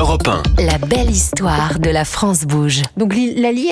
Europe 1. La belle histoire de la France bouge. Donc Lali,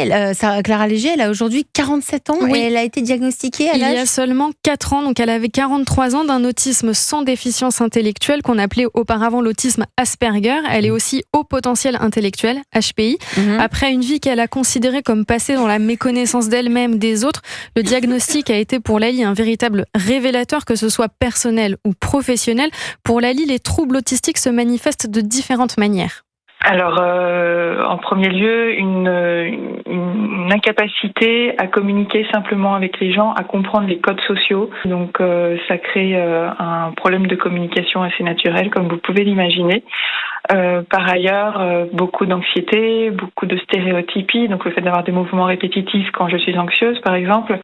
Clara Léger, elle a aujourd'hui 47 ans et elle a été diagnostiquée à l'âge... Il y a seulement 4 ans, donc elle avait 43 ans d'un autisme sans déficience intellectuelle qu'on appelait auparavant l'autisme Asperger. Elle est aussi haut potentiel intellectuel, HPI. Après une vie qu'elle a considérée comme passée dans la méconnaissance d'elle-même, des autres, le diagnostic a été pour Lali un véritable révélateur, que ce soit personnel ou professionnel. Pour Lali, les troubles autistiques se manifestent de différentes manières. Alors, en premier lieu, une incapacité à communiquer simplement avec les gens, à comprendre les codes sociaux. Donc, ça crée un problème de communication assez naturel, comme vous pouvez l'imaginer. Par ailleurs, beaucoup d'anxiété, beaucoup de stéréotypie. Donc, le fait d'avoir des mouvements répétitifs quand je suis anxieuse, par exemple.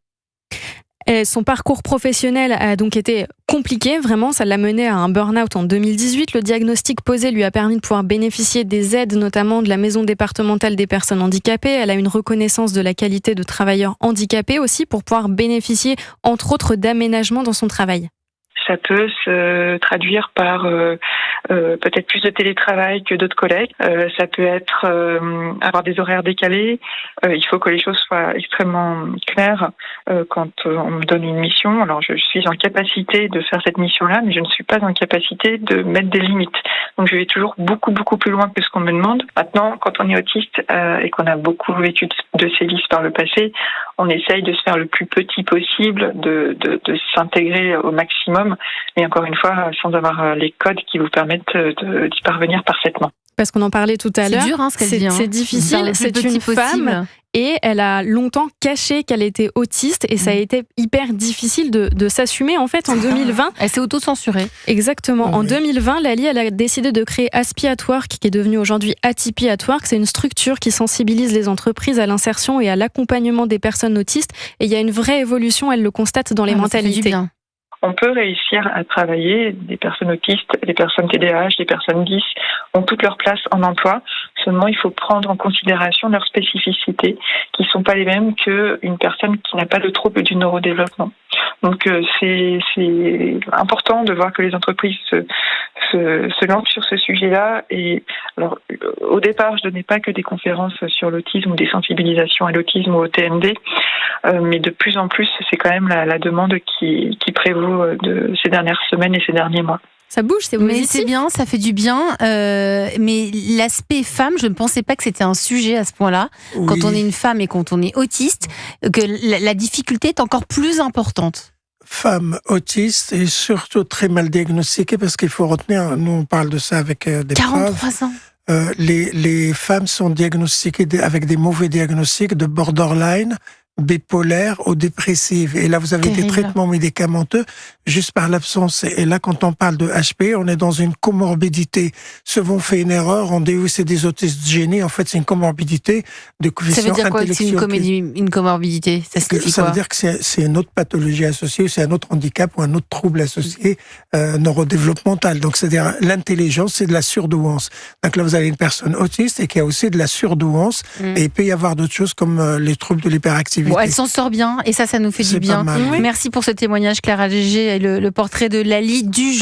Son parcours professionnel a donc été compliqué, vraiment, ça l'a mené à un burn-out en 2018. Le diagnostic posé lui a permis de pouvoir bénéficier des aides, notamment de la maison départementale des personnes handicapées. Elle a une reconnaissance de la qualité de travailleur handicapé aussi pour pouvoir bénéficier, entre autres, d'aménagements dans son travail. Ça peut se traduire par peut-être plus de télétravail que d'autres collègues. Ça peut être avoir des horaires décalés. Il faut que les choses soient extrêmement claires quand on me donne une mission. Alors je suis en capacité de faire cette mission-là, mais je ne suis pas en capacité de mettre des limites. Donc je vais toujours beaucoup plus loin que ce qu'on me demande. Maintenant, quand on est autiste et qu'on a beaucoup vécu de sévices par le passé, on essaye de se faire le plus petit possible, de s'intégrer au maximum. Mais encore une fois, sans avoir les codes qui vous permettent d'y parvenir parfaitement. Parce qu'on en parlait tout à l'heure. C'est dur, ce qu'elle dit. C'est difficile. C'est une femme et elle a longtemps caché qu'elle était autiste et ça a été hyper difficile de s'assumer en fait en 2020. Elle s'est auto-censurée. Exactement. En 2020, Lali, elle a décidé de créer Aspie at Work, qui est devenue aujourd'hui Atipi at Work. C'est une structure qui sensibilise les entreprises à l'insertion et à l'accompagnement des personnes autistes. Et il y a une vraie évolution, elle le constate dans les mentalités. On peut réussir à travailler, des personnes autistes, des personnes TDAH, des personnes 10 ont toute leur place en emploi. Seulement, il faut prendre en considération leurs spécificités, qui ne sont pas les mêmes qu'une personne qui n'a pas de trouble du neurodéveloppement. Donc, c'est important de voir que les entreprises se lancent sur ce sujet-là. Et alors, au départ, je donnais pas que des conférences sur l'autisme ou des sensibilisations à l'autisme ou au TND, mais de plus en plus, c'est quand même la demande qui prévaut de ces dernières semaines et ces derniers mois. Ça bouge, c'est positif. Mais c'est bien, ça fait du bien. Mais l'aspect femme, je ne pensais pas que c'était un sujet à ce point-là. Oui. Quand on est une femme et quand on est autiste, que la difficulté est encore plus importante. Femme autiste et surtout très mal diagnostiquée, parce qu'il faut retenir, nous on parle de ça avec des 43 preuves. Ans. Les femmes sont diagnostiquées avec des mauvais diagnostics de borderline, bipolaire ou dépressive. Et là, vous avez des traitements médicamenteux juste par l'absence. Et là, quand on parle de HP, on est dans une comorbidité. Souvent, on fait une erreur, on dit oui, c'est des autistes de génie. En fait, c'est une comorbidité de coefficient intellectuel. Ça veut dire quoi, c'est une comorbidité? Ça signifie quoi? Ça veut dire que c'est une autre pathologie associée, c'est un autre handicap ou un autre trouble associé neurodéveloppemental. Donc, c'est-à-dire l'intelligence, c'est de la surdouance. Donc là, vous avez une personne autiste et qui a aussi de la surdouance. Et il peut y avoir d'autres choses comme les troubles de l'hyperactivité. Bon, elle s'en sort bien et ça nous fait du bien. Merci pour ce témoignage, Clara Léger, et le portrait de Lali du